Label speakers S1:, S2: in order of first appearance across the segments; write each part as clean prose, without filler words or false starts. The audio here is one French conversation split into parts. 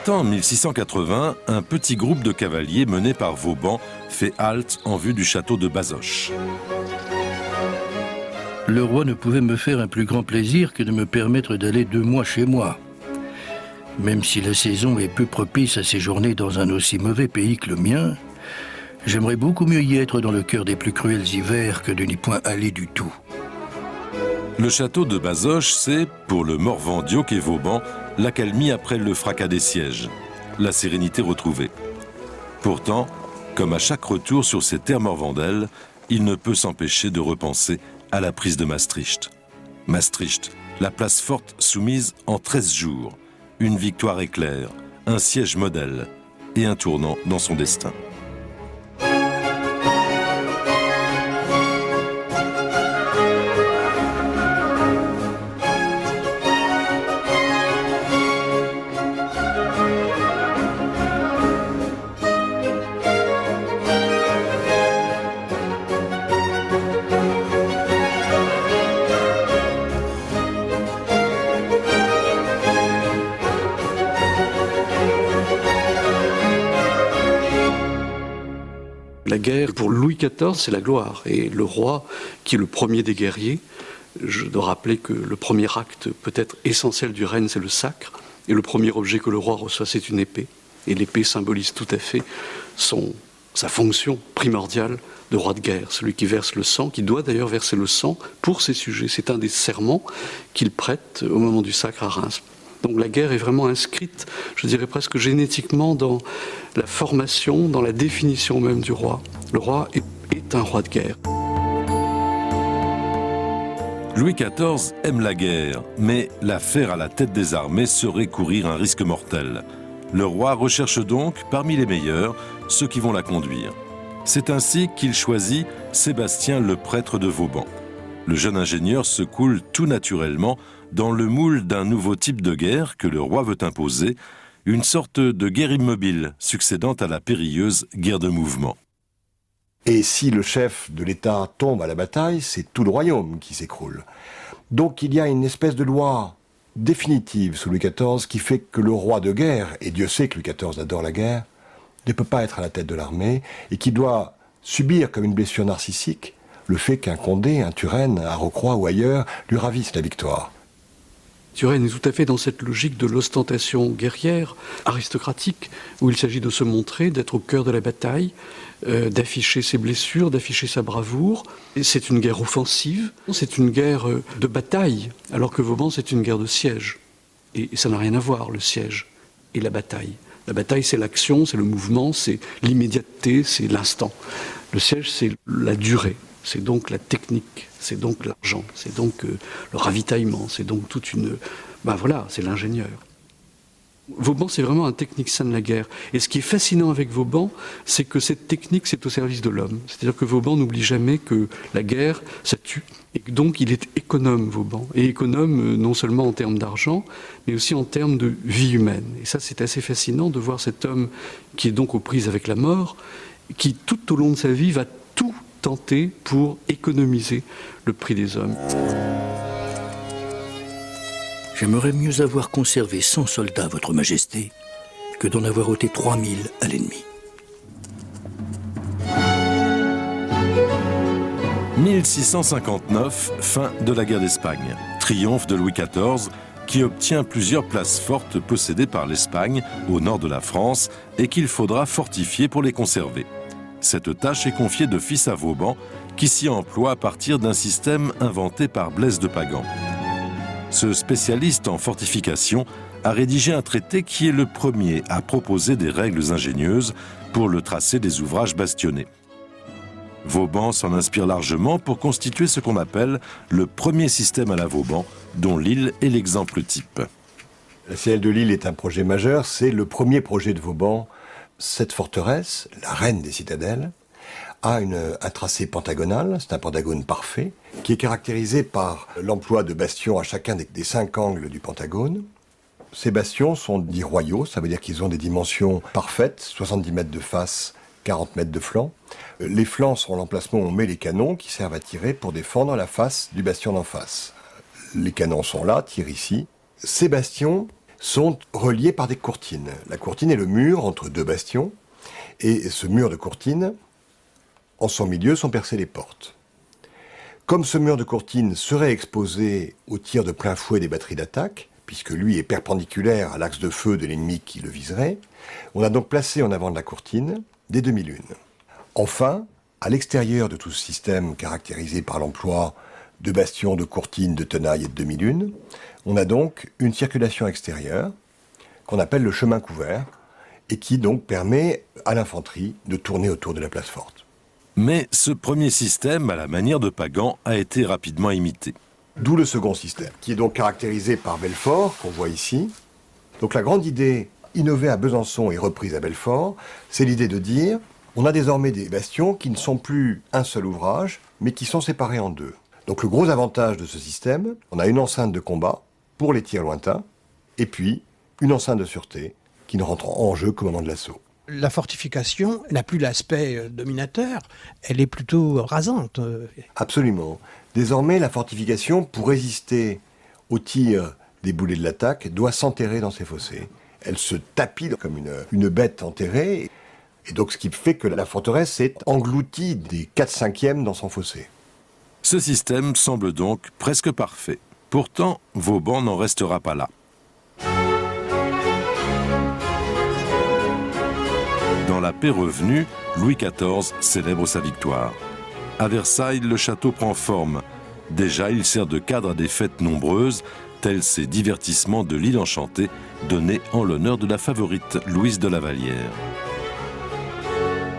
S1: printemps 1680, un petit groupe de cavaliers mené par Vauban fait halte en vue du château de Bazoches.
S2: Le roi ne pouvait me faire un plus grand plaisir que de me permettre d'aller 2 mois chez moi. Même si la saison est peu propice à séjourner dans un aussi mauvais pays que le mien, j'aimerais beaucoup mieux y être dans le cœur des plus cruels hivers que de n'y point aller du tout.
S1: Le château de Bazoches, c'est, pour le Morvandiau qu'est Vauban, l'accalmie après le fracas des sièges, la sérénité retrouvée. Pourtant, comme à chaque retour sur ces terres morvandelles, il ne peut s'empêcher de repenser à la prise de Maastricht. Maastricht, la place forte soumise en 13 jours, une victoire éclair, un siège modèle et un tournant dans son destin.
S3: La guerre, pour Louis XIV, c'est la gloire. Et le roi, qui est le premier des guerriers, je dois rappeler que le premier acte peut-être essentiel du règne, c'est le sacre. Et le premier objet que le roi reçoit, c'est une épée. Et l'épée symbolise tout à fait sa fonction primordiale de roi de guerre. Celui qui verse le sang, qui doit d'ailleurs verser le sang pour ses sujets. C'est un des serments qu'il prête au moment du sacre à Reims. Donc la guerre est vraiment inscrite, je dirais presque génétiquement, dans la formation, dans la définition même du roi. Le roi est un roi de guerre.
S1: Louis XIV aime la guerre, mais la faire à la tête des armées serait courir un risque mortel. Le roi recherche donc, parmi les meilleurs, ceux qui vont la conduire. C'est ainsi qu'il choisit Sébastien le prêtre de Vauban. Le jeune ingénieur se coule tout naturellement dans le moule d'un nouveau type de guerre que le roi veut imposer, une sorte de guerre immobile succédant à la périlleuse guerre de mouvement.
S4: Et si le chef de l'État tombe à la bataille, c'est tout le royaume qui s'écroule. Donc il y a une espèce de loi définitive sous Louis XIV qui fait que le roi de guerre, et Dieu sait que Louis XIV adore la guerre, ne peut pas être à la tête de l'armée et qui doit subir comme une blessure narcissique le fait qu'un Condé, un Turenne, à Rocroi ou ailleurs lui ravisse la victoire.
S3: Turenne est tout à fait dans cette logique de l'ostentation guerrière, aristocratique, où il s'agit de se montrer, d'être au cœur de la bataille, d'afficher ses blessures, d'afficher sa bravoure. Et c'est une guerre offensive, c'est une guerre de bataille, alors que Vauban, c'est une guerre de siège. Et ça n'a rien à voir, le siège et la bataille. La bataille, c'est l'action, c'est le mouvement, c'est l'immédiateté, c'est l'instant. Le siège, c'est la durée. C'est donc la technique, c'est donc l'argent, c'est donc le ravitaillement, c'est donc toute une... voilà, c'est l'ingénieur. Vauban, c'est vraiment un technicien de la guerre. Et ce qui est fascinant avec Vauban, c'est que cette technique, c'est au service de l'homme. C'est-à-dire que Vauban n'oublie jamais que la guerre, ça tue. Et donc, il est économe, Vauban. Et économe non seulement en termes d'argent, mais aussi en termes de vie humaine. Et ça, c'est assez fascinant de voir cet homme qui est donc aux prises avec la mort, qui tout au long de sa vie va tout tenter pour économiser le prix des hommes.
S2: J'aimerais mieux avoir conservé 100 soldats, Votre Majesté, que d'en avoir ôté 3000 à l'ennemi.
S1: 1659, fin de la guerre d'Espagne. Triomphe de Louis XIV, qui obtient plusieurs places fortes possédées par l'Espagne au nord de la France et qu'il faudra fortifier pour les conserver. Cette tâche est confiée d'office à Vauban, qui s'y emploie à partir d'un système inventé par Blaise de Pagan. Ce spécialiste en fortification a rédigé un traité qui est le premier à proposer des règles ingénieuses pour le tracé des ouvrages bastionnés. Vauban s'en inspire largement pour constituer ce qu'on appelle le premier système à la Vauban, dont Lille est l'exemple type.
S4: La citadelle de Lille est un projet majeur, c'est le premier projet de Vauban. Cette forteresse, la reine des citadelles, a un tracé pentagonal, c'est un pentagone parfait, qui est caractérisé par l'emploi de bastions à chacun des 5 angles du pentagone. Ces bastions sont dits royaux, ça veut dire qu'ils ont des dimensions parfaites, 70 mètres de face, 40 mètres de flanc. Les flancs sont l'emplacement où on met les canons qui servent à tirer pour défendre la face du bastion d'en face. Les canons sont là, tirent ici. Ces bastions sont reliés par des courtines. La courtine est le mur entre deux bastions, et ce mur de courtine, en son milieu, sont percées les portes. Comme ce mur de courtine serait exposé au tir de plein fouet des batteries d'attaque, puisque lui est perpendiculaire à l'axe de feu de l'ennemi qui le viserait, on a donc placé en avant de la courtine des demi-lunes. Enfin, à l'extérieur de tout ce système caractérisé par l'emploi de bastions, de courtines, de tenailles et de demi-lunes, on a donc une circulation extérieure qu'on appelle le chemin couvert et qui donc permet à l'infanterie de tourner autour de la place forte.
S1: Mais ce premier système, à la manière de Pagan, a été rapidement imité.
S4: D'où le second système, qui est donc caractérisé par Belfort, qu'on voit ici. Donc la grande idée innovée à Besançon et reprise à Belfort, c'est l'idée de dire on a désormais des bastions qui ne sont plus un seul ouvrage, mais qui sont séparés en deux. Donc le gros avantage de ce système, on a une enceinte de combat pour les tirs lointains, et puis une enceinte de sûreté qui ne rentre en jeu qu'au moment de l'assaut.
S5: La fortification n'a plus l'aspect dominateur, elle est plutôt rasante.
S4: Absolument. Désormais, la fortification, pour résister aux tirs des boulets de l'attaque, doit s'enterrer dans ses fossés. Elle se tapit comme une bête enterrée, et donc ce qui fait que la forteresse est engloutie des 4/5 dans son fossé.
S1: Ce système semble donc presque parfait. Pourtant, Vauban n'en restera pas là. Dans la paix revenue, Louis XIV célèbre sa victoire. À Versailles, le château prend forme. Déjà, il sert de cadre à des fêtes nombreuses, tels ces divertissements de l'île enchantée, donnés en l'honneur de la favorite Louise de la Vallière.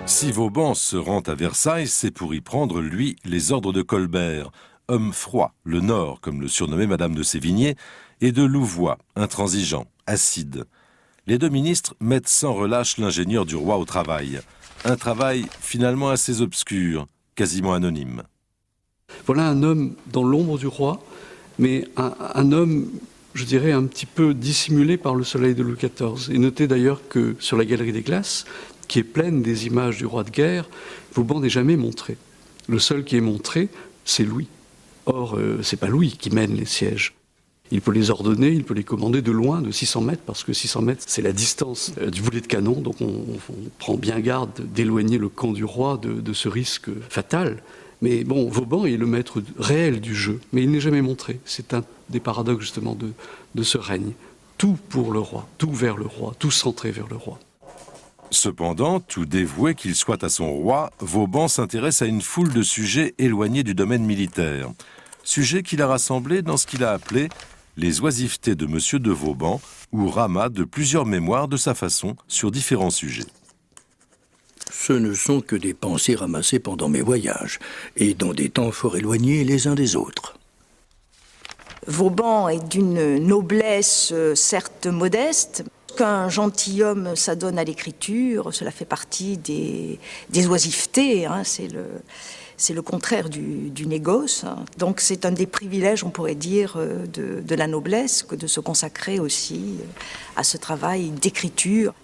S1: Si Vauban se rend à Versailles, c'est pour y prendre, lui, les ordres de Colbert, homme froid, le Nord, comme le surnommait Madame de Sévigné, et de Louvois, intransigeant, acide. Les deux ministres mettent sans relâche l'ingénieur du roi au travail. Un travail finalement assez obscur, quasiment anonyme.
S3: Voilà un homme dans l'ombre du roi, mais un homme, je dirais, un petit peu dissimulé par le soleil de Louis XIV. Et notez d'ailleurs que sur la Galerie des Glaces, qui est pleine des images du roi de guerre, Vauban n'est jamais montré. Le seul qui est montré, c'est Louis. Or, c'est pas Louis qui mène les sièges. Il peut les ordonner, il peut les commander de loin, de 600 mètres, parce que 600 mètres, c'est la distance du boulet de canon, donc on prend bien garde d'éloigner le camp du roi de ce risque fatal. Mais bon, Vauban est le maître réel du jeu, mais il n'est jamais montré. C'est un des paradoxes justement de ce règne. Tout pour le roi, tout vers le roi, tout centré vers le roi.
S1: Cependant, tout dévoué qu'il soit à son roi, Vauban s'intéresse à une foule de sujets éloignés du domaine militaire. Sujets qu'il a rassemblés dans ce qu'il a appelé les oisivetés de Monsieur de Vauban, où rama de plusieurs mémoires de sa façon sur différents sujets.
S2: Ce ne sont que des pensées ramassées pendant mes voyages, et dans des temps fort éloignés les uns des autres.
S6: Vauban est d'une noblesse certes modeste. Qu'un gentilhomme s'adonne à l'écriture, cela fait partie des oisivetés, hein, c'est le contraire du négoce. Donc c'est un des privilèges, on pourrait dire, de la noblesse, que de se consacrer aussi à ce travail d'écriture.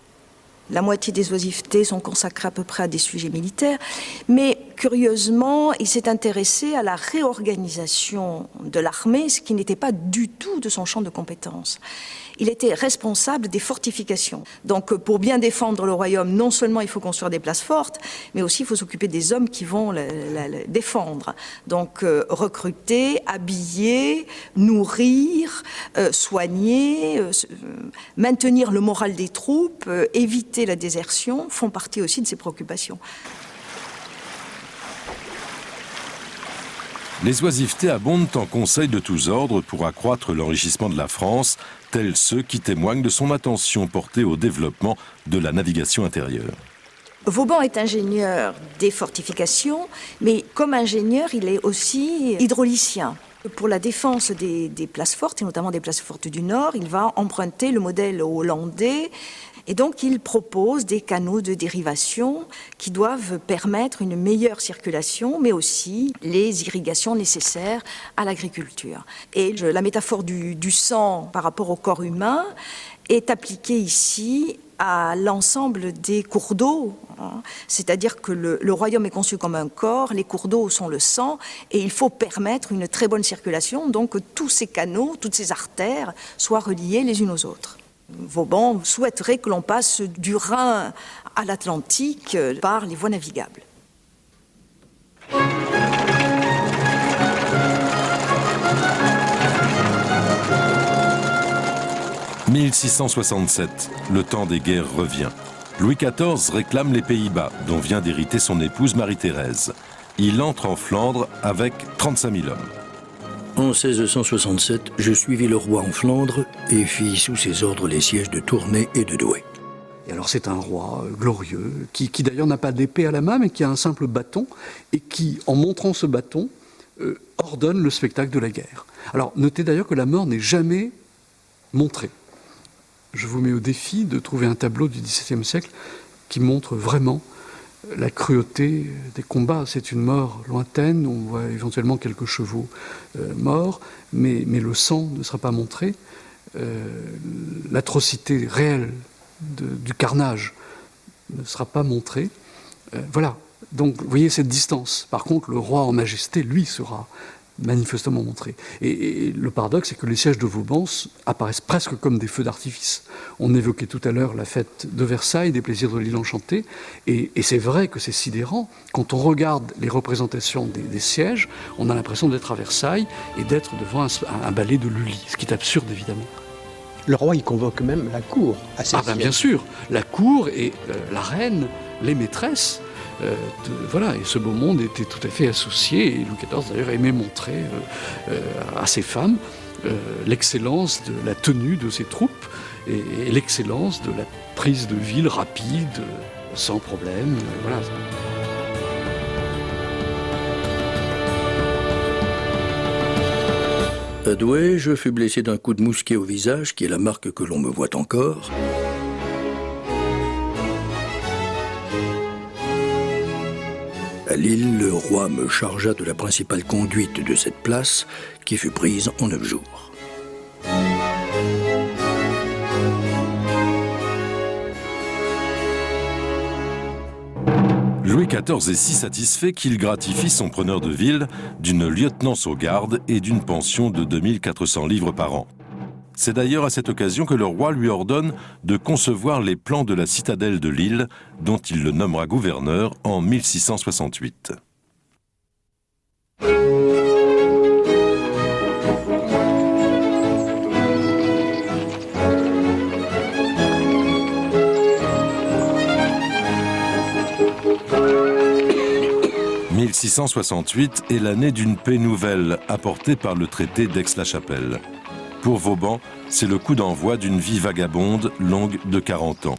S6: La moitié des oisivetés sont consacrées à peu près à des sujets militaires, mais curieusement, il s'est intéressé à la réorganisation de l'armée, ce qui n'était pas du tout de son champ de compétences. Il était responsable des fortifications. Donc pour bien défendre le royaume, non seulement il faut construire des places fortes, mais aussi il faut s'occuper des hommes qui vont la défendre. Donc recruter, habiller, nourrir, soigner, maintenir le moral des troupes, éviter la désertion, font partie aussi de ses préoccupations.
S1: Les oisivetés abondent en conseils de tous ordres pour accroître l'enrichissement de la France, tels ceux qui témoignent de son attention portée au développement de la navigation intérieure.
S6: Vauban est ingénieur des fortifications, mais comme ingénieur, il est aussi hydraulicien. Pour la défense des places fortes, et notamment des places fortes du Nord, il va emprunter le modèle hollandais. Et donc, il propose des canaux de dérivation qui doivent permettre une meilleure circulation, mais aussi les irrigations nécessaires à l'agriculture. Et la métaphore du sang par rapport au corps humain est appliquée ici à l'ensemble des cours d'eau. C'est-à-dire que le royaume est conçu comme un corps, les cours d'eau sont le sang, et il faut permettre une très bonne circulation, donc que tous ces canaux, toutes ces artères soient reliées les unes aux autres. Vauban souhaiterait que l'on passe du Rhin à l'Atlantique par les voies navigables.
S1: « 1667, le temps des guerres revient. Louis XIV réclame les Pays-Bas, dont vient d'hériter son épouse Marie-Thérèse. Il entre en Flandre avec 35 000 hommes.
S2: En 1667, je suivis le roi en Flandre et fis sous ses ordres les sièges de Tournai et de Douai.
S3: Et alors c'est un roi glorieux, qui d'ailleurs n'a pas d'épée à la main, mais qui a un simple bâton, et qui, en montrant ce bâton, ordonne le spectacle de la guerre. Alors notez d'ailleurs que la mort n'est jamais montrée. Je vous mets au défi de trouver un tableau du XVIIe siècle qui montre vraiment la cruauté des combats. C'est une mort lointaine, on voit éventuellement quelques chevaux morts, mais le sang ne sera pas montré. L'atrocité réelle du carnage ne sera pas montrée. Voilà, donc vous voyez cette distance. Par contre, le roi en majesté, lui, sera manifestement montré. Et le paradoxe, c'est que les sièges de Vauban apparaissent presque comme des feux d'artifice. On évoquait tout à l'heure la fête de Versailles, des plaisirs de l'île enchantée, et c'est vrai que c'est sidérant. Quand on regarde les représentations des sièges, on a l'impression d'être à Versailles et d'être devant un ballet de Lully, ce qui est absurde évidemment.
S5: Le roi, il convoque même la cour à ces sièges.
S3: Bien sûr, la cour et la reine, les maîtresses, voilà, et ce beau monde était tout à fait associé, et Louis XIV d'ailleurs aimait montrer à ses femmes l'excellence de la tenue de ses troupes et l'excellence de la prise de ville rapide, sans problème, voilà.
S2: À Douai, je fus blessé d'un coup de mousquet au visage, qui est la marque que l'on me voit encore. À Lille, le roi me chargea de la principale conduite de cette place, qui fut prise en 9 jours.
S1: Louis XIV est si satisfait qu'il gratifie son preneur de ville d'une lieutenance aux gardes et d'une pension de 2400 livres par an. C'est d'ailleurs à cette occasion que le roi lui ordonne de concevoir les plans de la citadelle de Lille, dont il le nommera gouverneur en 1668. « 1668 est l'année d'une paix nouvelle apportée par le traité d'Aix-la-Chapelle. Pour Vauban, c'est le coup d'envoi d'une vie vagabonde longue de 40 ans.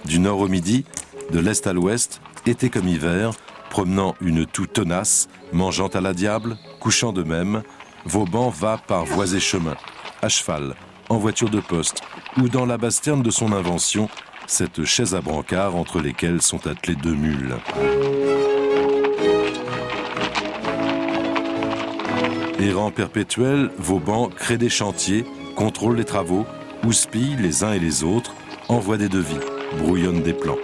S1: Du nord au midi, de l'est à l'ouest, été comme hiver, promenant une toux tenace, mangeant à la diable, couchant de même, Vauban va par voies et chemins, à cheval, en voiture de poste, ou dans la basterne de son invention, cette chaise à brancard entre lesquelles sont attelées 2 mules. Errant perpétuel, Vauban crée des chantiers, contrôle les travaux, houspille les uns et les autres, envoie des devis, brouillonne des plans.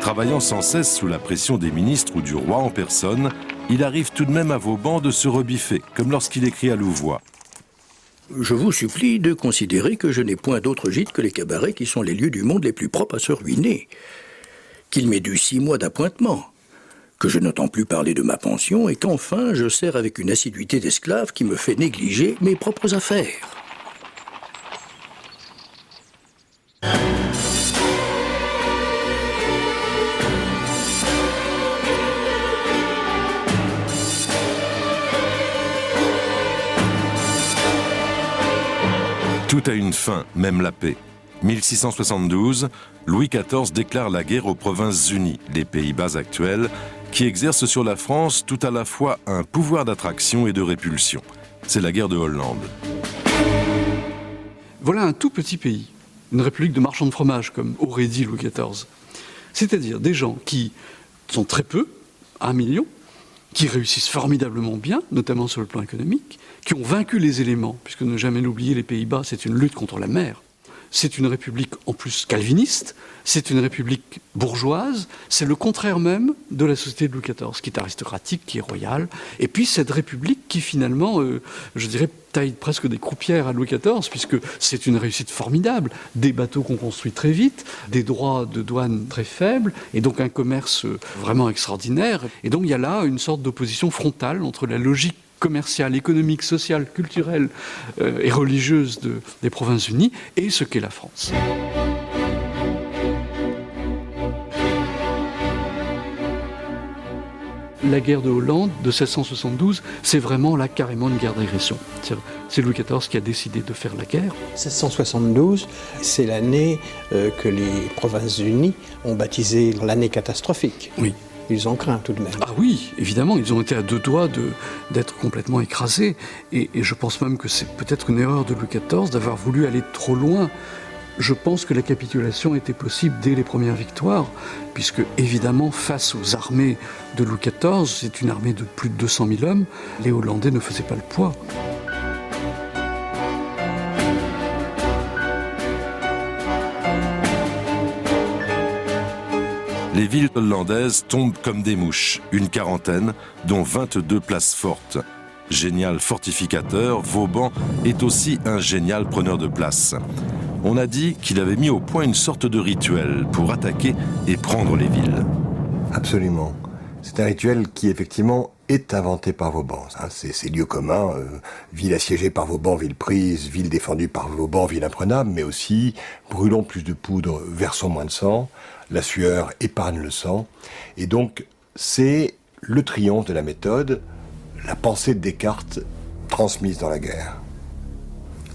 S1: Travaillant sans cesse sous la pression des ministres ou du roi en personne, il arrive tout de même à Vauban de se rebiffer, comme lorsqu'il écrit à Louvois.
S2: Je vous supplie de considérer que je n'ai point d'autre gîte que les cabarets qui sont les lieux du monde les plus propres à se ruiner, qu'il m'est dû 6 mois d'appointement, que je n'entends plus parler de ma pension et qu'enfin je sers avec une assiduité d'esclave qui me fait négliger mes propres affaires.
S1: Tout a une fin, même la paix. 1672, Louis XIV déclare la guerre aux Provinces-Unies, les Pays-Bas actuels, qui exercent sur la France tout à la fois un pouvoir d'attraction et de répulsion. C'est la guerre de Hollande.
S3: Voilà un tout petit pays, une république de marchands de fromage, comme aurait dit Louis XIV. C'est-à-dire des gens qui sont très peu, 1 million, qui réussissent formidablement bien, notamment sur le plan économique, qui ont vaincu les éléments, puisque ne jamais l'oublier, les Pays-Bas, c'est une lutte contre la mer. c'est une république en plus calviniste, c'est une république bourgeoise, c'est le contraire même de la société de Louis XIV, qui est aristocratique, qui est royale. Et puis cette république qui finalement, je dirais, taille presque des croupières à Louis XIV, puisque c'est une réussite formidable. Des bateaux qu'on construit très vite, des droits de douane très faibles, et donc un commerce vraiment extraordinaire. Et donc il y a là une sorte d'opposition frontale entre la logique commerciale, économique, sociale, culturelle et religieuse des Provinces-Unies et ce qu'est la France. La guerre de Hollande de 1672, c'est vraiment là carrément une guerre d'agression. C'est Louis XIV qui a décidé de faire la guerre.
S5: 1672, c'est l'année que les Provinces-Unies ont baptisé l'année catastrophique.
S3: Oui.
S5: Ils ont craint tout de même.
S3: Ah oui, évidemment, ils ont été à deux doigts d'être complètement écrasés. Et je pense même que c'est peut-être une erreur de Louis XIV d'avoir voulu aller trop loin. Je pense que la capitulation était possible dès les premières victoires, puisque évidemment, face aux armées de Louis XIV, c'est une armée de plus de 200 000 hommes, les Hollandais ne faisaient pas le poids.
S1: Les villes hollandaises tombent comme des mouches, une quarantaine, dont 22 places fortes. Génial fortificateur, Vauban est aussi un génial preneur de place. On a dit qu'il avait mis au point une sorte de rituel pour attaquer et prendre les villes.
S4: Absolument. C'est un rituel qui, effectivement, est inventé par Vauban. C'est lieu commun, ville assiégée par Vauban, ville prise, ville défendue par Vauban, ville imprenable, mais aussi brûlons plus de poudre, versons moins de sang, la sueur épargne le sang. Et donc, c'est le triomphe de la méthode, la pensée de Descartes transmise dans la guerre.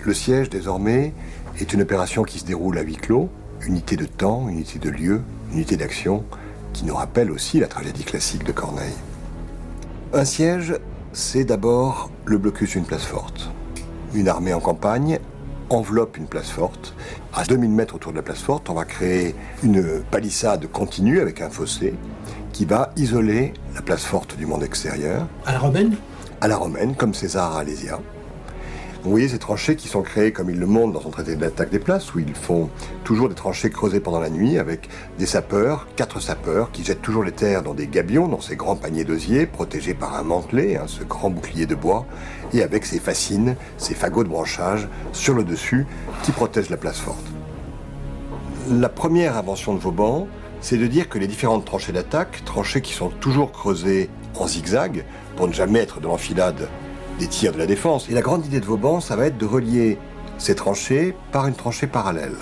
S4: Le siège, désormais, est une opération qui se déroule à huis clos, unité de temps, unité de lieu, unité d'action, qui nous rappelle aussi la tragédie classique de Corneille. Un siège, c'est d'abord le blocus d'une place forte. Une armée en campagne enveloppe une place forte. À 2000 mètres autour de la place forte, on va créer une palissade continue avec un fossé qui va isoler la place forte du monde extérieur.
S5: À la romaine ?
S4: À la romaine, comme César à Alésia. Vous voyez ces tranchées qui sont créées, comme il le montre dans son traité de l'attaque des places, où ils font toujours des tranchées creusées pendant la nuit avec des sapeurs, 4 sapeurs, qui jettent toujours les terres dans des gabions, dans ces grands paniers d'osier, protégés par un mantelet, ce grand bouclier de bois, et avec ces fascines, ces fagots de branchage sur le dessus, qui protègent la place forte. La première invention de Vauban, c'est de dire que les différentes tranchées d'attaque, tranchées qui sont toujours creusées en zigzag, pour ne jamais être de l'enfilade des tirs de la défense. Et la grande idée de Vauban, ça va être de relier ces tranchées par une tranchée parallèle.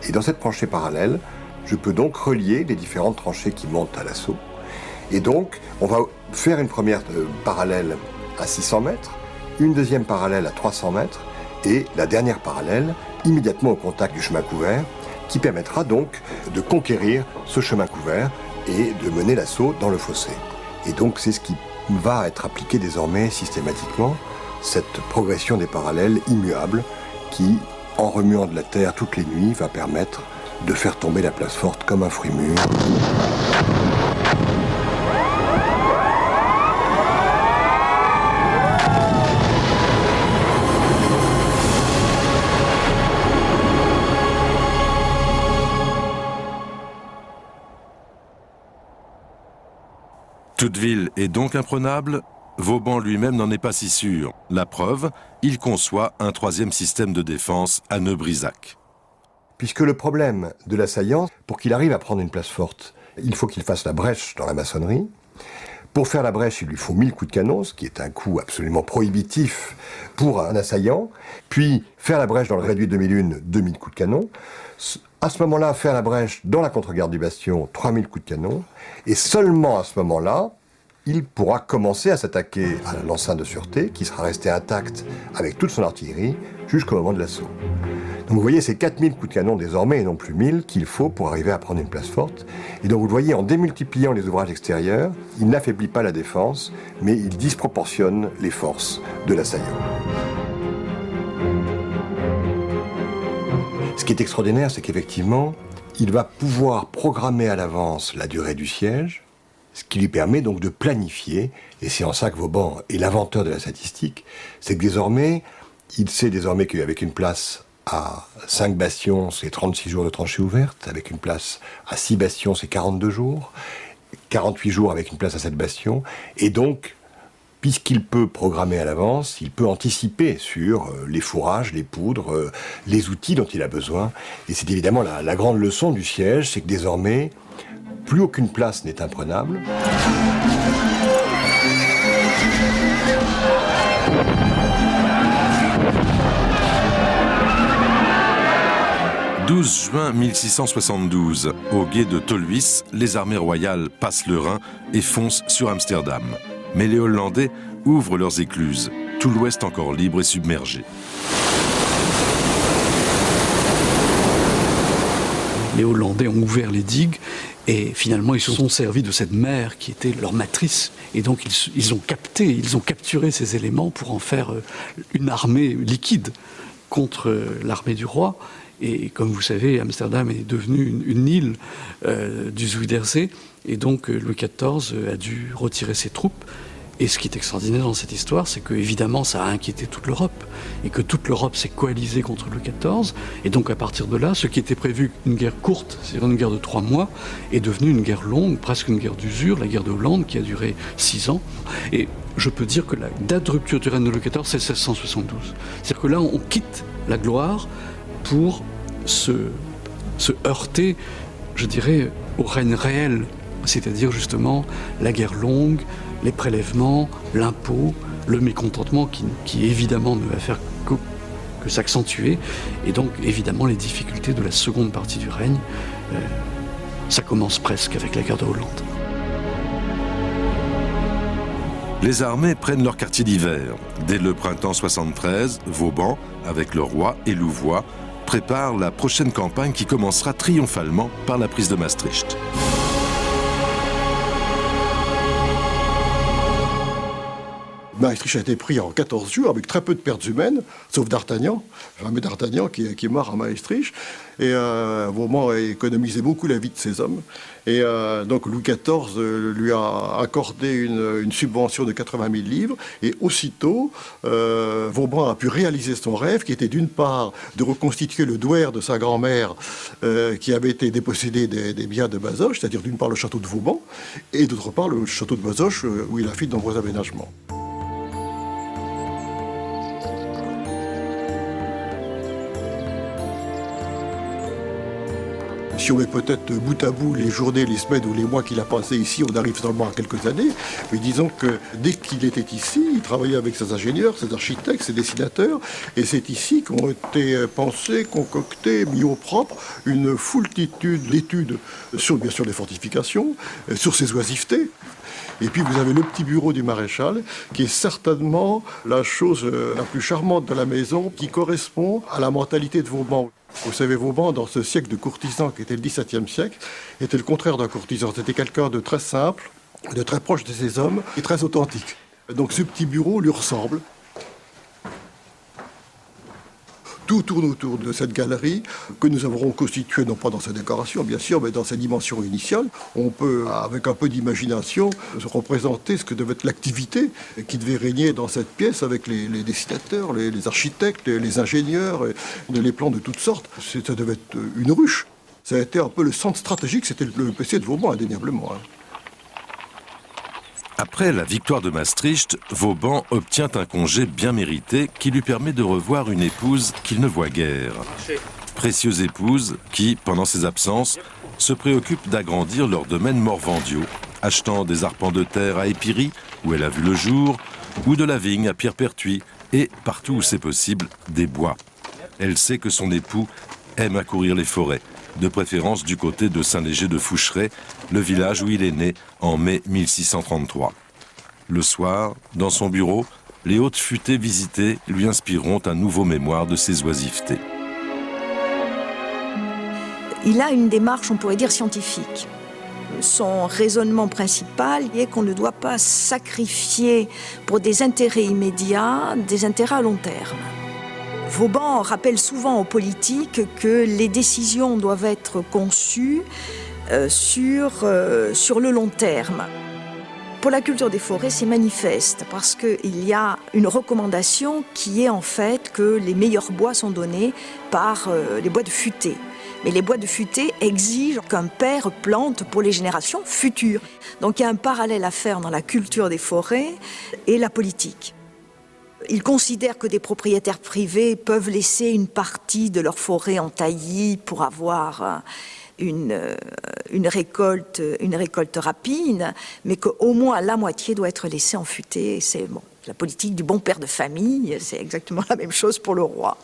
S4: Et dans cette tranchée parallèle, je peux donc relier les différentes tranchées qui montent à l'assaut. Et donc, on va faire une première parallèle à 600 mètres, une deuxième parallèle à 300 mètres, et la dernière parallèle immédiatement au contact du chemin couvert, qui permettra donc de conquérir ce chemin couvert et de mener l'assaut dans le fossé. Et donc, c'est ce qui va être appliqué désormais systématiquement, cette progression des parallèles immuables qui, en remuant de la terre toutes les nuits, va permettre de faire tomber la place forte comme un fruit mûr.
S1: Toute ville est donc imprenable. Vauban lui-même n'en est pas si sûr. La preuve, il conçoit un 3e système de défense à Neubrisach.
S4: Puisque le problème de l'assaillant, pour qu'il arrive à prendre une place forte, il faut qu'il fasse la brèche dans la maçonnerie. Pour faire la brèche, il lui faut 1000 coups de canon, ce qui est un coût absolument prohibitif pour un assaillant. Puis, faire la brèche dans le réduit 2001, 2000 coups de canon. À ce moment-là, faire la brèche dans la contre-garde du bastion, 3000 coups de canon. Et seulement à ce moment-là, il pourra commencer à s'attaquer à l'enceinte de sûreté, qui sera restée intacte avec toute son artillerie jusqu'au moment de l'assaut. Donc vous voyez, c'est 4000 coups de canon désormais, et non plus 1000, qu'il faut pour arriver à prendre une place forte. Et donc vous le voyez, en démultipliant les ouvrages extérieurs, il n'affaiblit pas la défense, mais il disproportionne les forces de l'assaillant. Ce qui est extraordinaire, c'est qu'effectivement, il va pouvoir programmer à l'avance la durée du siège, ce qui lui permet donc de planifier, et c'est en ça que Vauban est l'inventeur de la statistique, c'est que désormais, il sait désormais qu'avec une place à 5 bastions, c'est 36 jours de tranchée ouverte. Avec une place à 6 bastions, c'est 42 jours. 48 jours avec une place à 7 bastions. Et donc, puisqu'il peut programmer à l'avance, il peut anticiper sur les fourrages, les poudres, les outils dont il a besoin. Et c'est évidemment la grande leçon du siège, c'est que désormais, plus aucune place n'est imprenable.
S1: 12 juin 1672, au gué de Tolhuis, les armées royales passent le Rhin et foncent sur Amsterdam. Mais les Hollandais ouvrent leurs écluses, tout l'ouest encore libre et submergé.
S3: Les Hollandais ont ouvert les digues et finalement ils se sont servis de cette mer qui était leur matrice. Et donc ils ont capturé ces éléments pour en faire une armée liquide contre l'armée du roi. Et comme vous savez, Amsterdam est devenu une île du Zuiderzee. Et donc Louis XIV a dû retirer ses troupes. Et ce qui est extraordinaire dans cette histoire, c'est que évidemment ça a inquiété toute l'Europe. Et que toute l'Europe s'est coalisée contre Louis XIV. Et donc à partir de là, ce qui était prévu une guerre courte, c'est-à-dire une guerre de 3 mois, est devenu une guerre longue, presque une guerre d'usure, la guerre de Hollande qui a duré 6 ans. Et je peux dire que la date de rupture du règne de Louis XIV, c'est 1672. C'est-à-dire que là, on quitte la gloire pour se heurter, je dirais, au règne réel, c'est-à-dire justement la guerre longue, les prélèvements, l'impôt, le mécontentement qui évidemment ne va faire que s'accentuer, et donc évidemment les difficultés de la seconde partie du règne. Ça commence presque avec la guerre de Hollande.
S1: Les armées prennent leur quartier d'hiver. Dès le printemps 73, Vauban, avec le roi et Louvois, prépare la prochaine campagne qui commencera triomphalement par la prise de Maastricht.
S7: Maastricht a été pris en 14 jours avec très peu de pertes humaines, sauf D'Artagnan, le fameux D'Artagnan qui est mort à Maastricht. Et Vauban a économisé beaucoup la vie de ses hommes. Et donc Louis XIV lui a accordé une subvention de 80 000 livres. Et aussitôt, Vauban a pu réaliser son rêve, qui était d'une part de reconstituer le douaire de sa grand-mère qui avait été dépossédée des biens de Bazoches, c'est-à-dire d'une part le château de Vauban, et d'autre part le château de Bazoches où il a fait de nombreux aménagements. Si on met peut-être bout à bout les journées, les semaines ou les mois qu'il a passé ici, on arrive seulement à quelques années. Mais disons que dès qu'il était ici, il travaillait avec ses ingénieurs, ses architectes, ses dessinateurs. Et c'est ici qu'ont été pensées, concoctées, mis au propre une foultitude d'études sur, bien sûr, les fortifications, sur ses oisivetés. Et puis vous avez le petit bureau du maréchal, qui est certainement la chose la plus charmante de la maison, qui correspond à la mentalité de Vauban. Vous savez, Vauban, dans ce siècle de courtisans qui était le XVIIe siècle, était le contraire d'un courtisan. C'était quelqu'un de très simple, de très proche de ses hommes et très authentique. Donc ce petit bureau lui ressemble. Tout tourne autour de cette galerie que nous avons reconstituée, non pas dans sa décoration, bien sûr, mais dans sa dimension initiale. On peut, avec un peu d'imagination, se représenter ce que devait être l'activité qui devait régner dans cette pièce avec les dessinateurs, les architectes, les ingénieurs, les plans de toutes sortes. Ça devait être une ruche. Ça a été un peu le centre stratégique, c'était le PC de Vauban, indéniablement.
S1: Après la victoire de Maastricht, Vauban obtient un congé bien mérité qui lui permet de revoir une épouse qu'il ne voit guère. Précieuse épouse qui, pendant ses absences, se préoccupe d'agrandir leur domaine morvandiaux, achetant des arpents de terre à Épiry, où elle a vu le jour, ou de la vigne à Pierrepertuis, et, partout où c'est possible, des bois. Elle sait que son époux aime accourir les forêts, de préférence du côté de Saint-Léger-de-Foucheray, le village où il est né en mai 1633. Le soir, dans son bureau, les hautes futaies visitées lui inspireront un nouveau mémoire de ses oisivetés.
S6: Il a une démarche, on pourrait dire, scientifique. Son raisonnement principal est qu'on ne doit pas sacrifier pour des intérêts immédiats, des intérêts à long terme. Vauban rappelle souvent aux politiques que les décisions doivent être conçues sur le long terme. Pour la culture des forêts, c'est manifeste parce qu'il y a une recommandation qui est en fait que les meilleurs bois sont donnés par les bois de futaie. Mais les bois de futaie exigent qu'un père plante pour les générations futures. Donc il y a un parallèle à faire dans la culture des forêts et la politique. Ils considèrent que des propriétaires privés peuvent laisser une partie de leur forêt en taillis pour avoir une récolte rapide, mais qu'au moins la moitié doit être laissée en futaie. C'est bon, la politique du bon père de famille, c'est exactement la même chose pour le roi.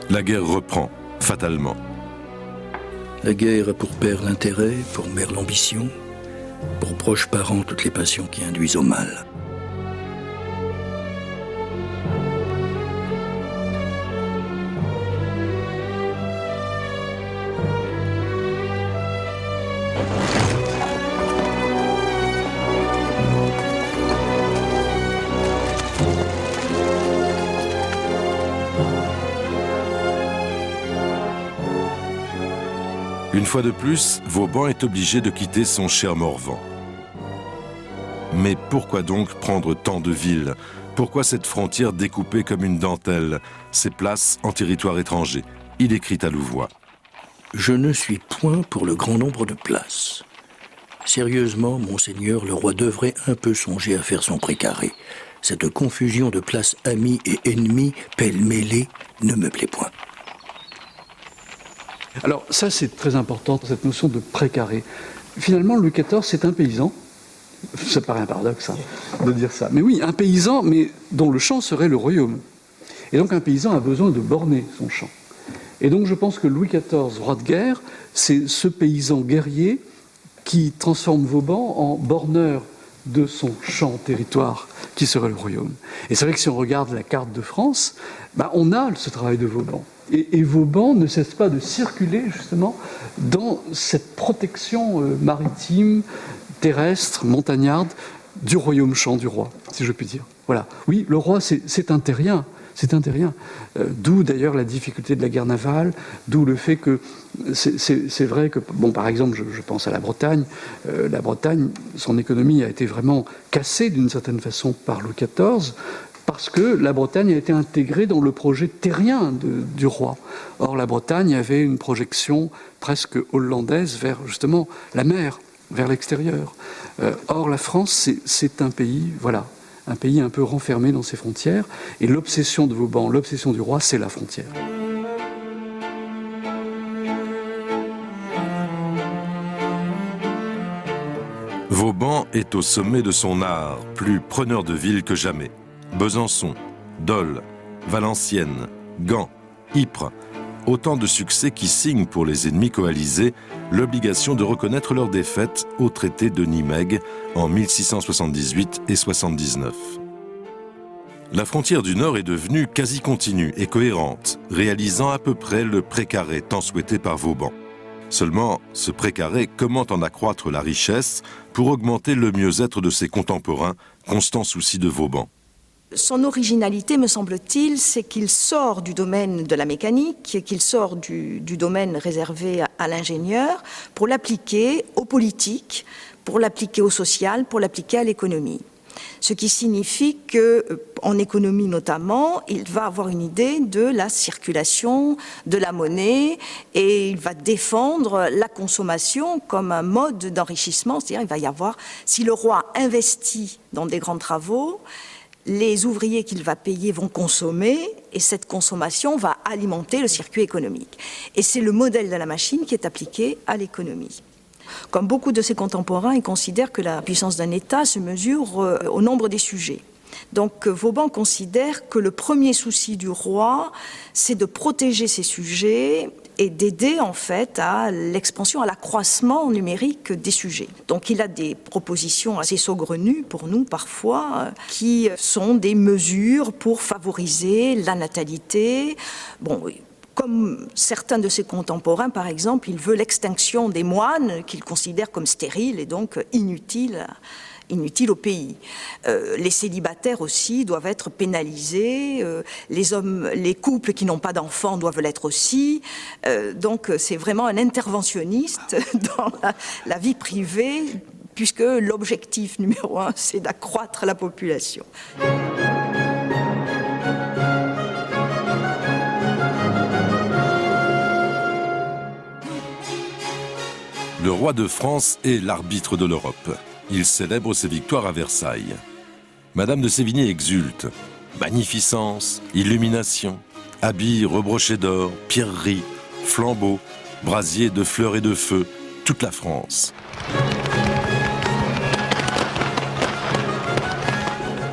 S1: La guerre reprend, fatalement.
S2: La guerre a pour père l'intérêt, pour mère l'ambition, pour proches parents toutes les passions qui induisent au mal.
S1: Une fois de plus, Vauban est obligé de quitter son cher Morvan. Mais pourquoi donc prendre tant de villes? Pourquoi cette frontière découpée comme une dentelle, ces places en territoire étranger? Il écrit à Louvois.
S2: Je ne suis point pour le grand nombre de places. Sérieusement, monseigneur, le roi devrait un peu songer à faire son précaré. Cette confusion de places amies et ennemies, pêle-mêlée, ne me plaît point.
S3: Alors ça, c'est très important, cette notion de précaré. Finalement, Louis XIV, c'est un paysan. Ça paraît un paradoxe de dire ça. Mais oui, un paysan, mais dont le champ serait le royaume. Et donc un paysan a besoin de borner son champ. Et donc je pense que Louis XIV, roi de guerre, c'est ce paysan guerrier qui transforme Vauban en borneur de son champ territoire qui serait le royaume. Et c'est vrai que si on regarde la carte de France, on a ce travail de Vauban. Et Vauban ne cesse pas de circuler justement dans cette protection maritime, terrestre, montagnarde du royaume champ du roi, si je puis dire. Voilà. Oui, le roi, c'est un terrien. C'est un terrien. D'où d'ailleurs la difficulté de la guerre navale, d'où le fait que c'est vrai que, bon, par exemple, je pense à la Bretagne. La Bretagne, son économie a été vraiment cassée d'une certaine façon par Louis XIV, parce que la Bretagne a été intégrée dans le projet terrien du roi. Or, la Bretagne avait une projection presque hollandaise vers justement la mer, vers l'extérieur. Or, la France, c'est un pays, voilà, un pays un peu renfermé dans ses frontières. Et l'obsession de Vauban, l'obsession du roi, c'est la frontière.
S1: Vauban est au sommet de son art, plus preneur de ville que jamais. Besançon, Dole, Valenciennes, Gand, Ypres, autant de succès qui signent pour les ennemis coalisés l'obligation de reconnaître leur défaite au traité de Nimègue en 1678 et 79. La frontière du Nord est devenue quasi continue et cohérente, réalisant à peu près le précaré tant souhaité par Vauban. Seulement, ce précaré, comment en accroître la richesse pour augmenter le mieux-être de ses contemporains, constant souci de Vauban?
S6: Son originalité, me semble-t-il, c'est qu'il sort du domaine de la mécanique, qu'il sort du domaine réservé à l'ingénieur pour l'appliquer aux politiques, pour l'appliquer au social, pour l'appliquer à l'économie. Ce qui signifie qu'en économie notamment, il va avoir une idée de la circulation de la monnaie et il va défendre la consommation comme un mode d'enrichissement. C'est-à-dire, il va y avoir, si le roi investit dans des grands travaux, les ouvriers qu'il va payer vont consommer et cette consommation va alimenter le circuit économique. Et c'est le modèle de la machine qui est appliqué à l'économie. Comme beaucoup de ses contemporains, il considère que la puissance d'un État se mesure au nombre des sujets. Donc Vauban considère que le premier souci du roi, c'est de protéger ses sujets et d'aider en fait à l'expansion, à l'accroissement numérique des sujets. Donc il a des propositions assez saugrenues pour nous parfois, qui sont des mesures pour favoriser la natalité. Bon, comme certains de ses contemporains, par exemple, il veut l'extinction des moines qu'il considère comme stériles et donc inutiles au pays. Les célibataires aussi doivent être pénalisés, les couples qui n'ont pas d'enfants doivent l'être aussi. Donc c'est vraiment un interventionniste dans la vie privée, puisque l'objectif numéro 1, c'est d'accroître la population.
S1: Le roi de France est l'arbitre de l'Europe. Il célèbre ses victoires à Versailles. Madame de Sévigné exulte. Magnificence, illumination, habits rebrochés d'or, pierreries, flambeaux, brasiers de fleurs et de feu, toute la France.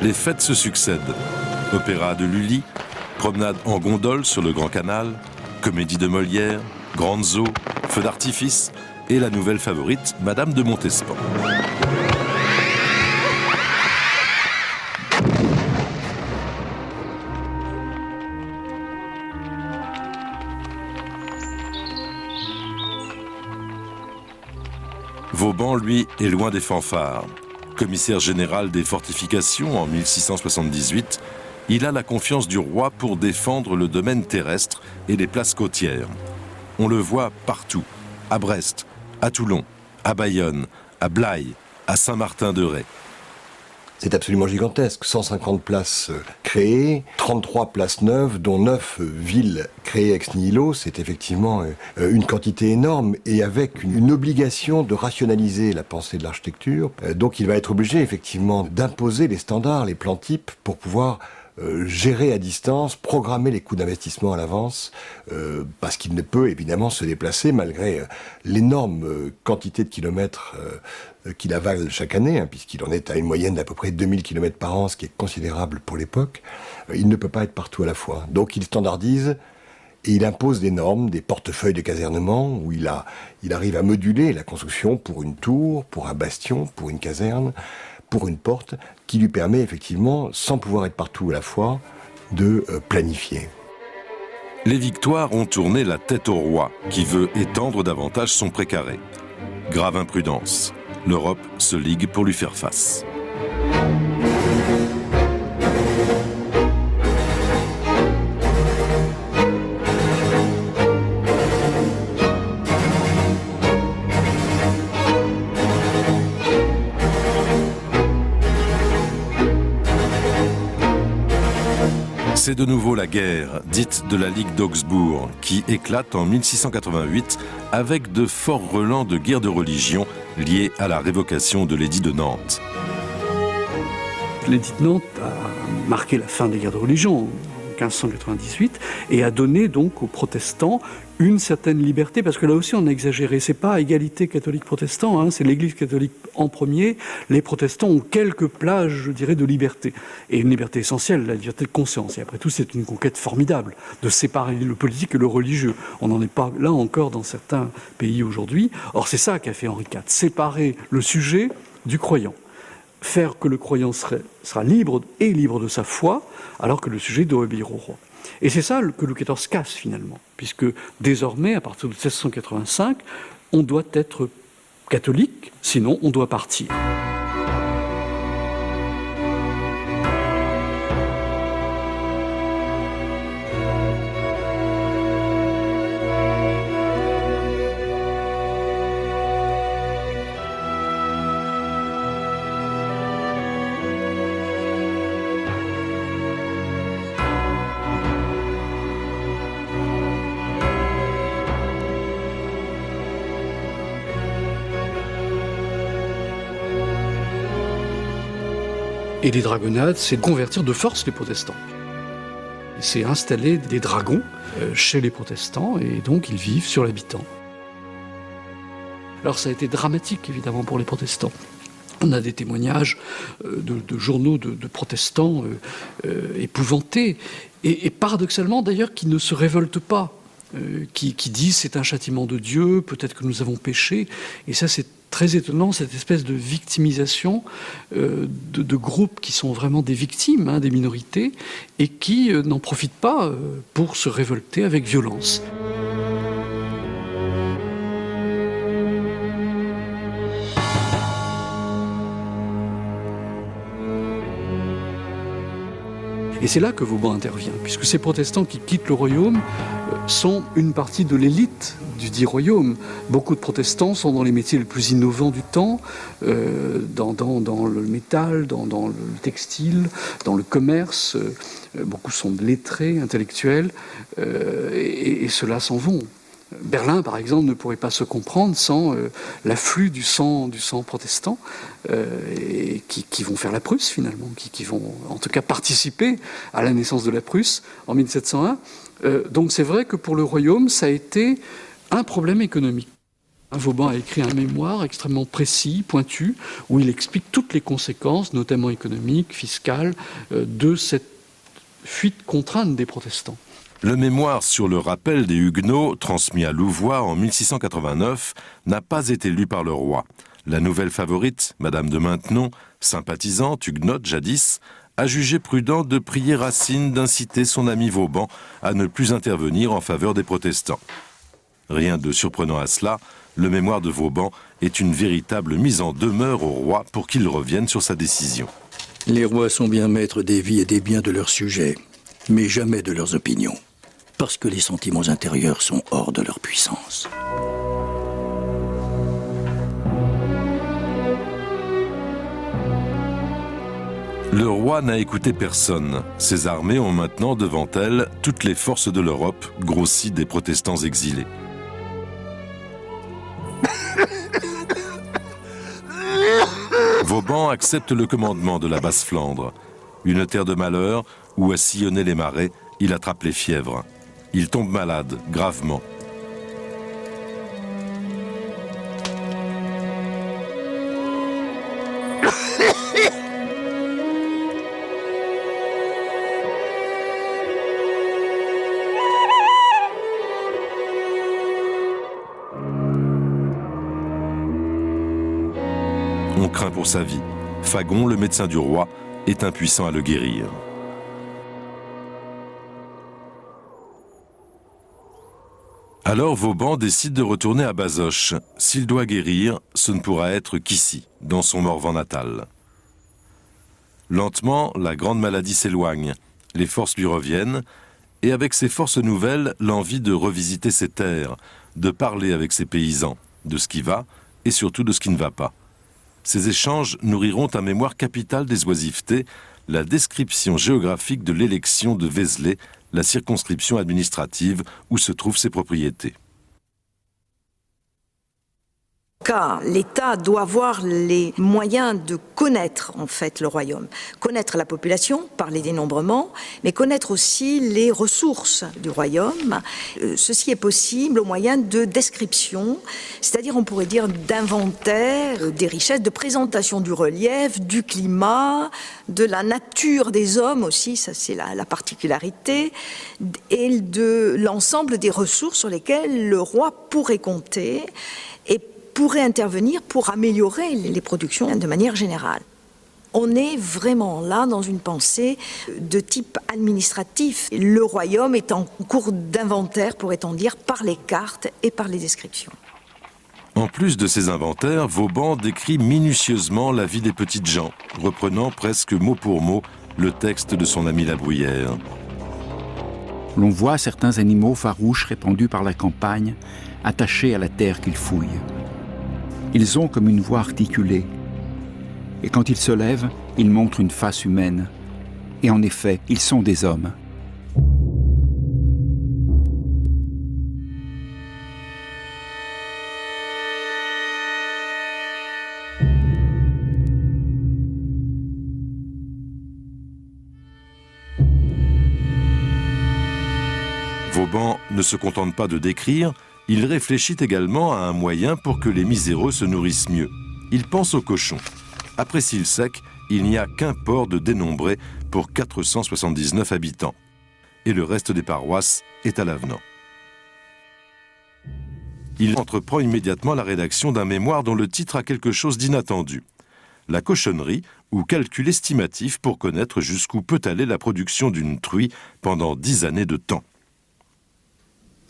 S1: Les fêtes se succèdent. Opéra de Lully, promenade en gondole sur le Grand Canal, comédie de Molière, grandes eaux, feux d'artifice et la nouvelle favorite, Madame de Montespan. Vauban, lui, est loin des fanfares. Commissaire général des fortifications en 1678, il a la confiance du roi pour défendre le domaine terrestre et les places côtières. On le voit partout, à Brest, à Toulon, à Bayonne, à Blaye, à Saint-Martin-de-Ré.
S4: C'est absolument gigantesque. 150 places créées, 33 places neuves, dont 9 villes créées ex nihilo. C'est effectivement une quantité énorme et avec une obligation de rationaliser la pensée de l'architecture. Donc il va être obligé effectivement d'imposer les standards, les plans types pour pouvoir gérer à distance, programmer les coûts d'investissement à l'avance, parce qu'il ne peut évidemment se déplacer malgré l'énorme quantité de kilomètres qu'il avale chaque année, puisqu'il en est à une moyenne d'à peu près 2000 km par an, ce qui est considérable pour l'époque. Il ne peut pas être partout à la fois. Donc il standardise et il impose des normes, des portefeuilles de casernement, où il arrive à moduler la construction pour une tour, pour un bastion, pour une caserne, pour une porte, qui lui permet effectivement, sans pouvoir être partout à la fois, de planifier.
S1: Les victoires ont tourné la tête au roi, qui veut étendre davantage son précaré. Grave imprudence. L'Europe se ligue pour lui faire face. C'est de nouveau la guerre, dite de la Ligue d'Augsbourg, qui éclate en 1688 avec de forts relents de guerre de religion liés à la révocation de l'édit de Nantes.
S3: L'édit de Nantes a marqué la fin des guerres de religion en 1598 et a donné donc aux protestants une certaine liberté, parce que là aussi on a exagéré, c'est pas égalité catholique-protestant, c'est l'Église catholique en premier, les protestants ont quelques plages, je dirais, de liberté, et une liberté essentielle, la liberté de conscience, et après tout c'est une conquête formidable, de séparer le politique et le religieux, on n'en est pas là encore dans certains pays aujourd'hui, or c'est ça qu'a fait Henri IV, séparer le sujet du croyant, faire que le croyant sera libre de sa foi, alors que le sujet doit obéir au roi. Et c'est ça que Louis XIV casse finalement, puisque désormais, à partir de 1685, on doit être catholique, sinon on doit partir. Et les dragonnades, c'est convertir de force les protestants. C'est installer des dragons chez les protestants, et donc ils vivent sur l'habitant. Alors ça a été dramatique, évidemment, pour les protestants. On a des témoignages de journaux de protestants épouvantés, et paradoxalement d'ailleurs, qui ne se révoltent pas. qui disent c'est un châtiment de Dieu, peut-être que nous avons péché. Et ça, c'est très étonnant, cette espèce de victimisation de groupes qui sont vraiment des victimes, des minorités, et qui n'en profitent pas pour se révolter avec violence. Et c'est là que Vauban intervient, puisque ces protestants qui quittent le royaume sont une partie de l'élite du dit royaume. Beaucoup de protestants sont dans les métiers les plus innovants du temps, dans le métal, dans le textile, dans le commerce. Beaucoup sont lettrés, intellectuels, et ceux-là s'en vont. Berlin, par exemple, ne pourrait pas se comprendre sans l'afflux du sang protestant, et qui vont faire la Prusse, finalement, qui vont en tout cas participer à la naissance de la Prusse en 1701. Donc c'est vrai que pour le royaume, ça a été un problème économique. Vauban a écrit un mémoire extrêmement précis, pointu, où il explique toutes les conséquences, notamment économiques, fiscales, de cette fuite contrainte des protestants.
S1: Le mémoire sur le rappel des Huguenots, transmis à Louvois en 1689, n'a pas été lu par le roi. La nouvelle favorite, Madame de Maintenon, sympathisante huguenote jadis, a jugé prudent de prier Racine d'inciter son ami Vauban à ne plus intervenir en faveur des protestants. Rien de surprenant à cela, le mémoire de Vauban est une véritable mise en demeure au roi pour qu'il revienne sur sa décision.
S2: Les rois sont bien maîtres des vies et des biens de leurs sujets, mais jamais de leurs opinions, parce que les sentiments intérieurs sont hors de leur puissance.
S1: Le roi n'a écouté personne. Ses armées ont maintenant devant elles toutes les forces de l'Europe, grossies des protestants exilés. Vauban accepte le commandement de la Basse-Flandre, une terre de malheur où, à sillonner les marais, il attrape les fièvres. Il tombe malade, gravement. On craint pour sa vie. Fagon, le médecin du roi, est impuissant à le guérir. Alors Vauban décide de retourner à Bazoches. S'il doit guérir, ce ne pourra être qu'ici, dans son Morvan natal. Lentement, la grande maladie s'éloigne, les forces lui reviennent, et avec ces forces nouvelles, l'envie de revisiter ses terres, de parler avec ses paysans, de ce qui va, et surtout de ce qui ne va pas. Ces échanges nourriront un mémoire capital des oisivetés, la description géographique de l'élection de Vézelay, la circonscription administrative où se trouvent ses propriétés.
S6: Car l'État doit avoir les moyens de connaître en fait le royaume, connaître la population par les dénombrements, mais connaître aussi les ressources du royaume. Ceci est possible au moyen de description, c'est-à-dire on pourrait dire d'inventaire des richesses, de présentation du relief, du climat, de la nature des hommes aussi, ça c'est la particularité, et de l'ensemble des ressources sur lesquelles le roi pourrait compter et pourrait intervenir pour améliorer les productions de manière générale. On est vraiment là dans une pensée de type administratif. Le royaume est en cours d'inventaire, pourrait-on dire, par les cartes et par les descriptions.
S1: En plus de ces inventaires, Vauban décrit minutieusement la vie des petites gens, reprenant presque mot pour mot le texte de son ami La Bruyère.
S8: L'on voit certains animaux farouches répandus par la campagne, attachés à la terre qu'ils fouillent. Ils ont comme une voix articulée. Et quand ils se lèvent, ils montrent une face humaine. Et en effet, ils sont des hommes.
S1: Vauban ne se contente pas de décrire, il réfléchit également à un moyen pour que les miséreux se nourrissent mieux. Il pense aux cochons. Après Silsec, il n'y a qu'un port de dénombré pour 479 habitants. Et le reste des paroisses est à l'avenant. il entreprend immédiatement la rédaction d'un mémoire dont le titre a quelque chose d'inattendu. La cochonnerie, ou calcul estimatif pour connaître jusqu'où peut aller la production d'une truie pendant 10 années de temps.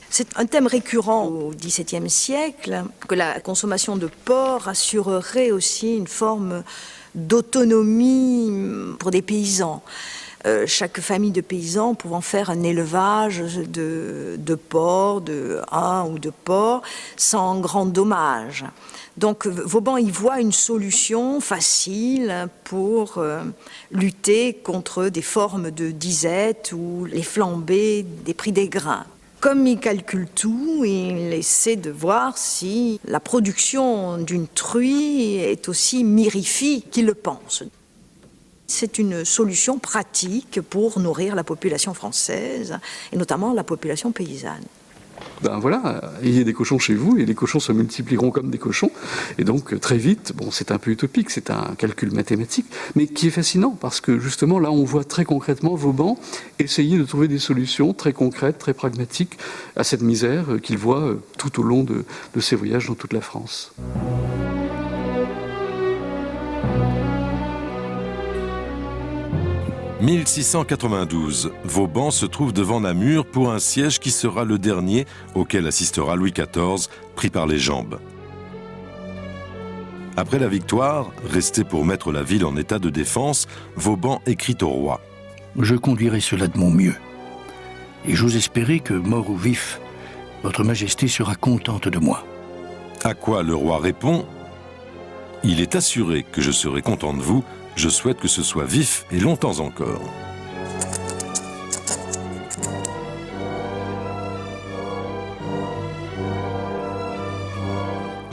S6: C'est un thème récurrent au XVIIe siècle, que la consommation de porc assurerait aussi une forme d'autonomie pour des paysans. Chaque famille de paysans pouvant faire un élevage de porcs, de 1 ou 2 porcs, sans grand dommage. Donc Vauban y voit une solution facile pour lutter contre des formes de disette ou les flambées des prix des grains. Comme il calcule tout, il essaie de voir si la production d'une truie est aussi mirifique qu'il le pense. C'est une solution pratique pour nourrir la population française, et notamment la population paysanne.
S3: Ben voilà, ayez des cochons chez vous et les cochons se multiplieront comme des cochons. Et donc très vite, bon, c'est un peu utopique, c'est un calcul mathématique, mais qui est fascinant parce que justement là on voit très concrètement Vauban essayer de trouver des solutions très concrètes, très pragmatiques à cette misère qu'il voit tout au long de ses voyages dans toute la France.
S1: « 1692, Vauban se trouve devant Namur pour un siège qui sera le dernier auquel assistera Louis XIV, pris par les jambes. Après la victoire, resté pour mettre la ville en état de défense, Vauban écrit au roi.
S2: Je conduirai cela de mon mieux. Et j'ose espérer que, mort ou vif, votre Majesté sera contente de moi. »
S1: À quoi le roi répond : « Il est assuré que je serai content de vous. Je souhaite que ce soit vif et longtemps encore. »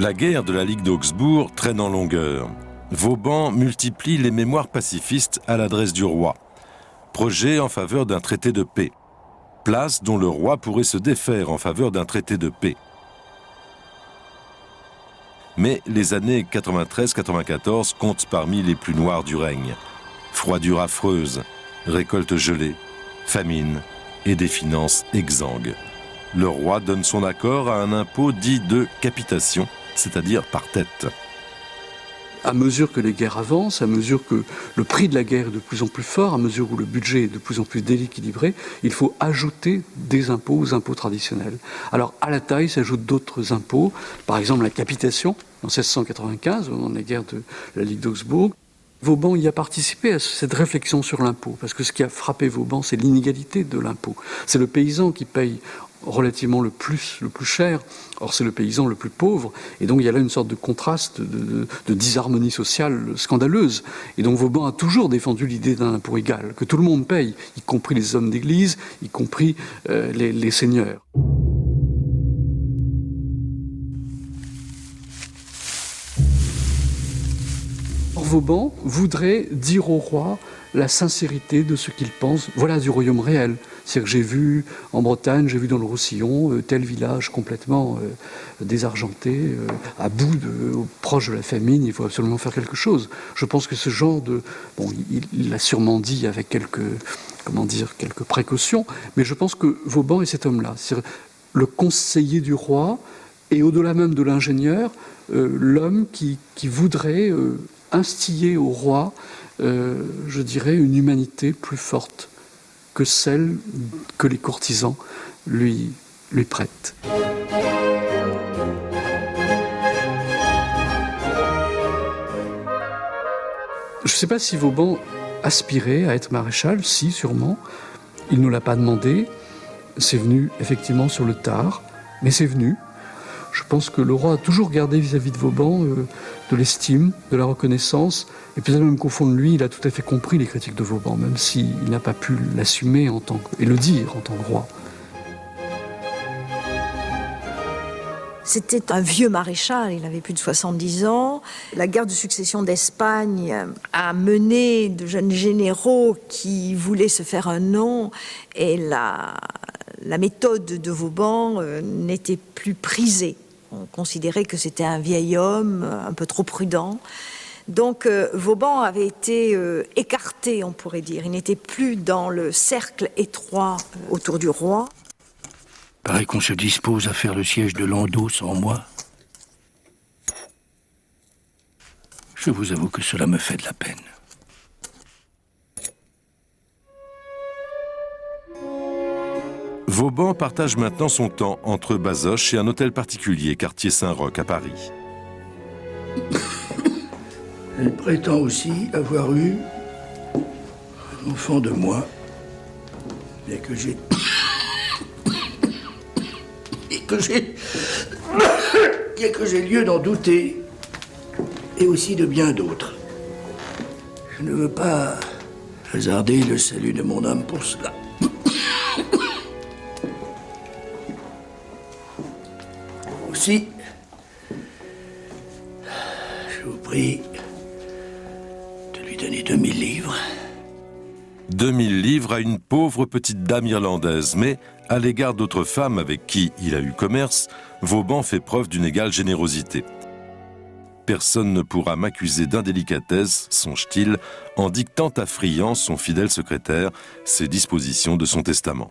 S1: La guerre de la Ligue d'Augsbourg traîne en longueur. Vauban multiplie les mémoires pacifistes à l'adresse du roi. Projet en faveur d'un traité de paix. Place dont le roi pourrait se défaire en faveur d'un traité de paix. Mais les années 93-94 comptent parmi les plus noires du règne. Froidure affreuse, récolte gelée, famine et des finances exsangues. Le roi donne son accord à un impôt dit de capitation, c'est-à-dire par tête.
S3: À mesure que les guerres avancent, à mesure que le prix de la guerre est de plus en plus fort, à mesure où le budget est de plus en plus déséquilibré, il faut ajouter des impôts aux impôts traditionnels. Alors à la taille s'ajoutent d'autres impôts, par exemple la capitation en 1695, au moment de la guerre de la Ligue d'Augsbourg. Vauban y a participé à cette réflexion sur l'impôt, parce que ce qui a frappé Vauban, c'est l'inégalité de l'impôt. C'est le paysan qui paye relativement le plus cher, or c'est le paysan le plus pauvre, et donc il y a là une sorte de contraste, de disharmonie sociale scandaleuse. Et donc Vauban a toujours défendu l'idée d'un impôt égal, que tout le monde paye, y compris les hommes d'église, y compris les seigneurs. Or Vauban voudrait dire au roi la sincérité de ce qu'il pense, voilà du royaume réel. C'est-à-dire que j'ai vu en Bretagne, j'ai vu dans le Roussillon, tel village complètement désargenté, à bout, proche de la famine, il faut absolument faire quelque chose. Je pense que ce genre de... Bon, il l'a sûrement dit avec quelques précautions, mais je pense que Vauban est cet homme-là. C'est le conseiller du roi, et au-delà même de l'ingénieur, l'homme qui voudrait instiller au roi, je dirais, une humanité plus forte que celle que les courtisans lui prêtent. Je ne sais pas si Vauban aspirait à être maréchal, si, sûrement. Il ne l'a pas demandé. C'est venu effectivement sur le tard, mais c'est venu. Je pense que le roi a toujours gardé vis-à-vis de Vauban de l'estime, de la reconnaissance, et peut-être même qu'au fond de lui, il a tout à fait compris les critiques de Vauban, même s'il n'a pas pu l'assumer et le dire en tant que roi.
S6: C'était un vieux maréchal, il avait plus de 70 ans. La guerre de succession d'Espagne a mené de jeunes généraux qui voulaient se faire un nom, et la méthode de Vauban n'était plus prisée. On considérait que c'était un vieil homme, un peu trop prudent. Donc Vauban avait été écarté, on pourrait dire. Il n'était plus dans le cercle étroit autour du roi.
S2: Paraît qu'on se dispose à faire le siège de Landau sans moi. Je vous avoue que cela me fait de la peine.
S1: Vauban partage maintenant son temps entre Bazoches et un hôtel particulier, quartier Saint-Roch à Paris.
S2: Elle prétend aussi avoir eu un enfant de moi, et que j'ai lieu d'en douter, et aussi de bien d'autres. Je ne veux pas hasarder le salut de mon âme pour cela. Aussi, je vous prie de lui donner 2000 livres.
S1: 2000 livres à une pauvre petite dame irlandaise, mais à l'égard d'autres femmes avec qui il a eu commerce, Vauban fait preuve d'une égale générosité. Personne ne pourra m'accuser d'indélicatesse, songe-t-il, en dictant à Friant, son fidèle secrétaire, ses dispositions de son testament.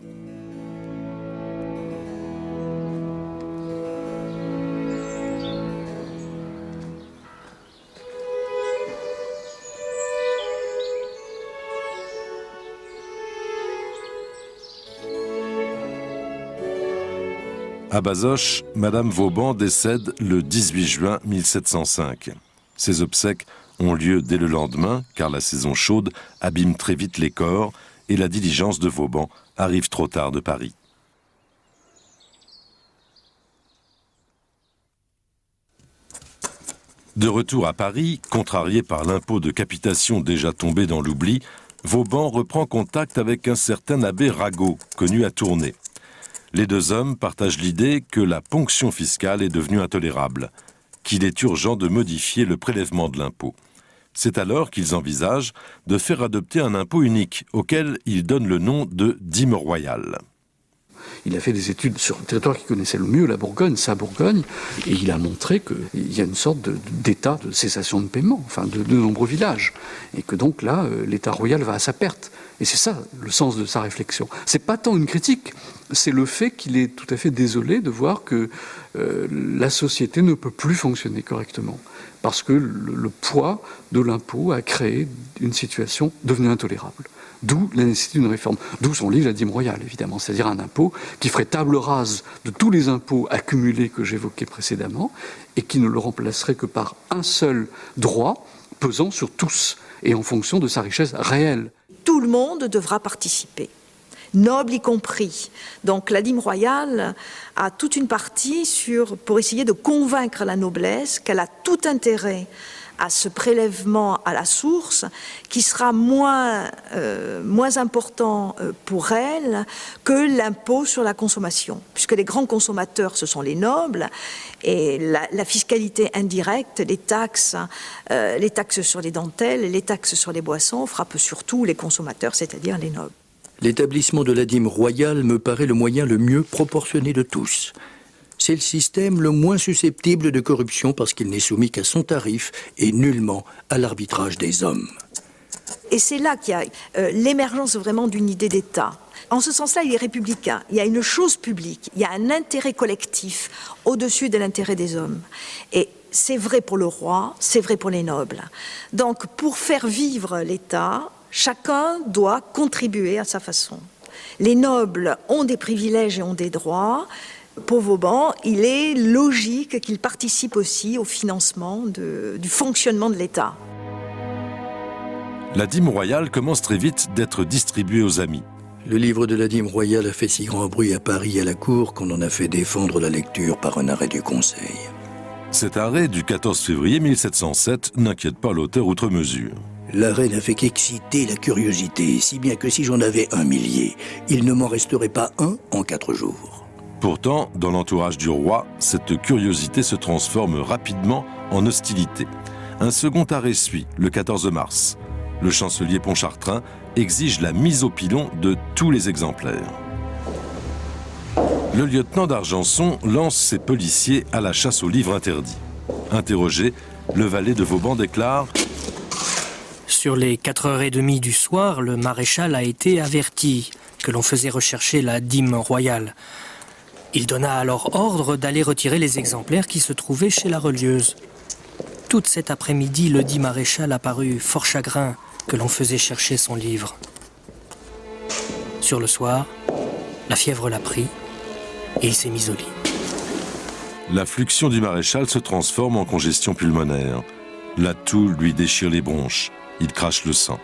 S1: À Bazoches, Madame Vauban décède le 18 juin 1705. Ses obsèques ont lieu dès le lendemain, car la saison chaude abîme très vite les corps et la diligence de Vauban arrive trop tard de Paris. De retour à Paris, contrarié par l'impôt de capitation déjà tombé dans l'oubli, Vauban reprend contact avec un certain abbé Ragot, connu à Tournai. Les deux hommes partagent l'idée que la ponction fiscale est devenue intolérable, qu'il est urgent de modifier le prélèvement de l'impôt. C'est alors qu'ils envisagent de faire adopter un impôt unique, auquel ils donnent le nom de dîme royale.
S3: Il a fait des études sur le territoire qu'il connaissait le mieux, la Bourgogne, sa Bourgogne, et il a montré qu'il y a une sorte d'état de cessation de paiement, enfin de nombreux villages, et que donc là, l'état royal va à sa perte. Et c'est ça le sens de sa réflexion. C'est pas tant une critique, c'est le fait qu'il est tout à fait désolé de voir que la société ne peut plus fonctionner correctement, parce que le poids de l'impôt a créé une situation devenue intolérable. D'où la nécessité d'une réforme. D'où son livre, la dîme royale, évidemment. C'est-à-dire un impôt qui ferait table rase de tous les impôts accumulés que j'évoquais précédemment et qui ne le remplacerait que par un seul droit pesant sur tous et en fonction de sa richesse réelle.
S6: Tout le monde devra participer, nobles y compris. Donc la dîme royale a toute une partie pour essayer de convaincre la noblesse qu'elle a tout intérêt à ce prélèvement à la source qui sera moins important pour elle que l'impôt sur la consommation, puisque les grands consommateurs ce sont les nobles et la fiscalité indirecte, les taxes sur les dentelles, les taxes sur les boissons frappent surtout les consommateurs, c'est-à-dire les nobles.
S2: L'établissement de la dîme royale me paraît le moyen le mieux proportionné de tous. C'est le système le moins susceptible de corruption parce qu'il n'est soumis qu'à son tarif et nullement à l'arbitrage des hommes.
S6: Et c'est là qu'il y a l'émergence vraiment d'une idée d'État. En ce sens-là, il est républicain. Il y a une chose publique, il y a un intérêt collectif au-dessus de l'intérêt des hommes. Et c'est vrai pour le roi, c'est vrai pour les nobles. Donc, pour faire vivre l'État, chacun doit contribuer à sa façon. Les nobles ont des privilèges et ont des droits. Pour Vauban, il est logique qu'il participe aussi au financement du fonctionnement de l'État.
S1: La dîme royale commence très vite d'être distribuée aux amis.
S2: Le livre de la dîme royale a fait si grand bruit à Paris à la cour qu'on en a fait défendre la lecture par un arrêt du Conseil.
S1: Cet arrêt du 14 février 1707 n'inquiète pas l'auteur outre mesure.
S2: L'arrêt n'a fait qu'exciter la curiosité, si bien que si j'en avais 1 millier, il ne m'en resterait pas un en 4 jours.
S1: Pourtant, dans l'entourage du roi, cette curiosité se transforme rapidement en hostilité. Un second arrêt suit, le 14 mars. Le chancelier Pontchartrain exige la mise au pilon de tous les exemplaires. Le lieutenant d'Argenson lance ses policiers à la chasse aux livres interdits. Interrogé, le valet de Vauban déclare
S9: « Sur les 4h30 du soir, le maréchal a été averti que l'on faisait rechercher la dîme royale. Il donna alors ordre d'aller retirer les exemplaires qui se trouvaient chez la relieuse. Toute cet après-midi, le dit maréchal apparut fort chagrin que l'on faisait chercher son livre. Sur le soir, la fièvre l'a pris et il s'est mis au lit.
S1: La fluxion du maréchal se transforme en congestion pulmonaire. La toux lui déchire les bronches. Il crache le sang.